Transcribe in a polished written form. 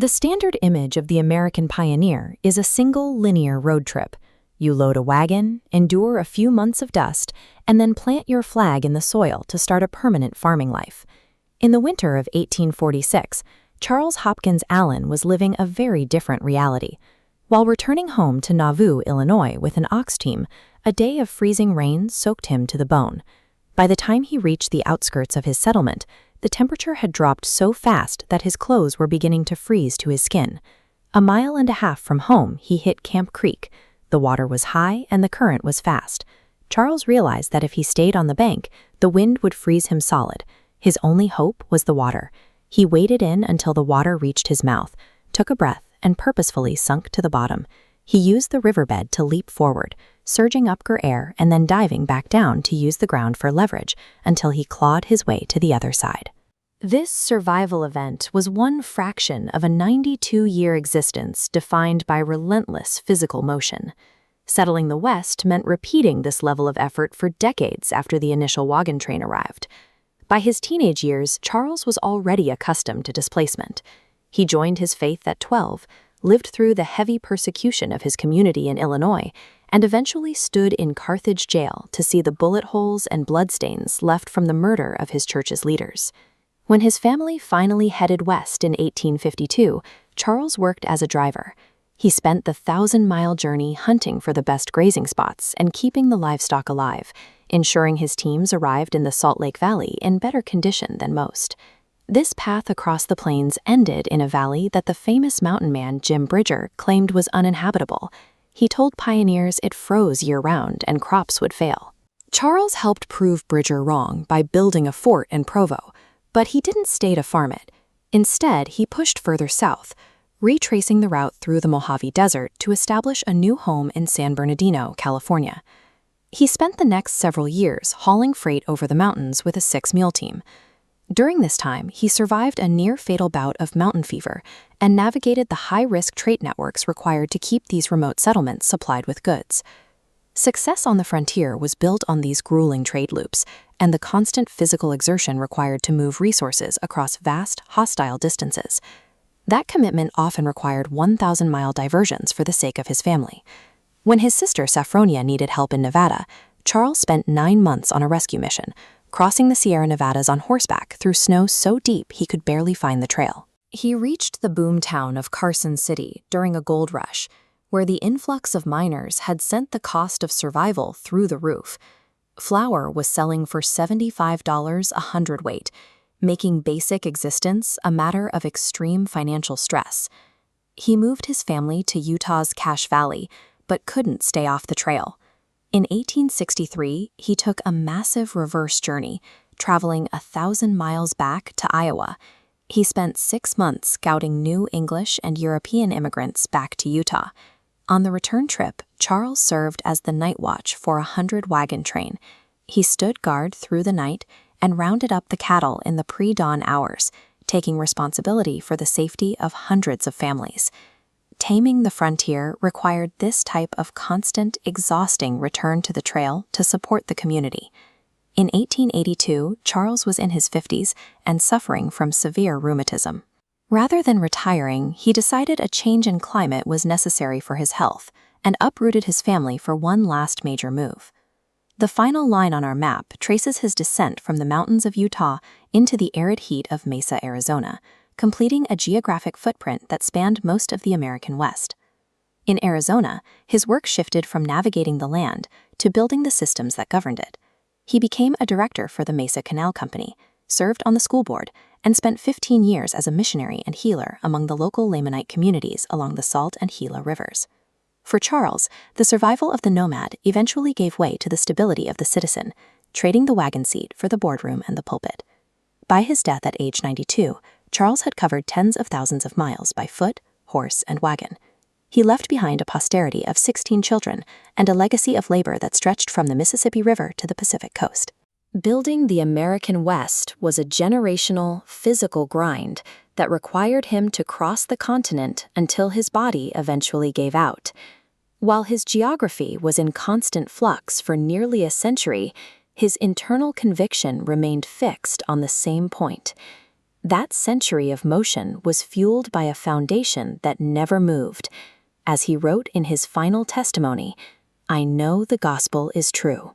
The standard image of the American pioneer is a single linear road trip. You load a wagon, endure a few months of dust, and then plant your flag in the soil to start a permanent farming life. In the winter of 1846, Charles Hopkins Allen was living a very different reality. While returning home to Nauvoo, Illinois with an ox team, a day of freezing rain soaked him to the bone. By the time he reached the outskirts of his settlement, the temperature had dropped so fast that his clothes were beginning to freeze to his skin. A mile and a half from home, he hit Camp Creek. The water was high and the current was fast. Charles realized that if he stayed on the bank, the wind would freeze him solid. His only hope was the water. He waded in until the water reached his mouth, took a breath, and purposefully sunk to the bottom. He used the riverbed to leap forward, surging up for air and then diving back down to use the ground for leverage until he clawed his way to the other side. This survival event was one fraction of a 92-year existence defined by relentless physical motion. Settling the West meant repeating this level of effort for decades after the initial wagon train arrived. By his teenage years, Charles was already accustomed to displacement. He joined his faith at 12, lived through the heavy persecution of his community in Illinois, and eventually stood in Carthage jail to see the bullet holes and bloodstains left from the murder of his church's leaders. When his family finally headed west in 1852, Charles worked as a driver. He spent the 1,000-mile journey hunting for the best grazing spots and keeping the livestock alive, ensuring his teams arrived in the Salt Lake Valley in better condition than most. This path across the plains ended in a valley that the famous mountain man Jim Bridger claimed was uninhabitable. He told pioneers it froze year-round and crops would fail. Charles helped prove Bridger wrong by building a fort in Provo, but he didn't stay to farm it. Instead, he pushed further south, retracing the route through the Mojave Desert to establish a new home in San Bernardino, California. He spent the next several years hauling freight over the mountains with a 6-mule team. During this time, he survived a near-fatal bout of mountain fever and navigated the high-risk trade networks required to keep these remote settlements supplied with goods. Success on the frontier was built on these grueling trade loops and the constant physical exertion required to move resources across vast, hostile distances. That commitment often required 1,000-mile diversions for the sake of his family. When his sister Saffronia needed help in Nevada, Charles spent 9 months on a rescue mission, crossing the Sierra Nevadas on horseback through snow so deep he could barely find the trail. He reached the boom town of Carson City during a gold rush, where the influx of miners had sent the cost of survival through the roof. Flour was selling for $75 a hundredweight, making basic existence a matter of extreme financial stress. He moved his family to Utah's Cache Valley, but couldn't stay off the trail. In 1863, he took a massive reverse journey, traveling 1,000 miles back to Iowa. He spent 6 months scouting new English and European immigrants back to Utah. On the return trip, Charles served as the night watch for a 100-wagon train. He stood guard through the night and rounded up the cattle in the pre-dawn hours, taking responsibility for the safety of hundreds of families. Taming the frontier required this type of constant, exhausting return to the trail to support the community. In 1882, Charles was in his 50s and suffering from severe rheumatism. Rather than retiring, he decided a change in climate was necessary for his health and uprooted his family for one last major move. The final line on our map traces his descent from the mountains of Utah into the arid heat of Mesa, Arizona, completing a geographic footprint that spanned most of the American West. In Arizona, his work shifted from navigating the land to building the systems that governed it. He became a director for the Mesa Canal Company, served on the school board, and spent 15 years as a missionary and healer among the local Lamanite communities along the Salt and Gila rivers. For Charles, the survival of the nomad eventually gave way to the stability of the citizen, trading the wagon seat for the boardroom and the pulpit. By his death at age 92, Charles had covered tens of thousands of miles by foot, horse, and wagon. He left behind a posterity of 16 children and a legacy of labor that stretched from the Mississippi River to the Pacific coast. Building the American West was a generational, physical grind that required him to cross the continent until his body eventually gave out. While his geography was in constant flux for nearly a century, his internal conviction remained fixed on the same point. That century of motion was fueled by a foundation that never moved. As he wrote in his final testimony, "I know the gospel is true."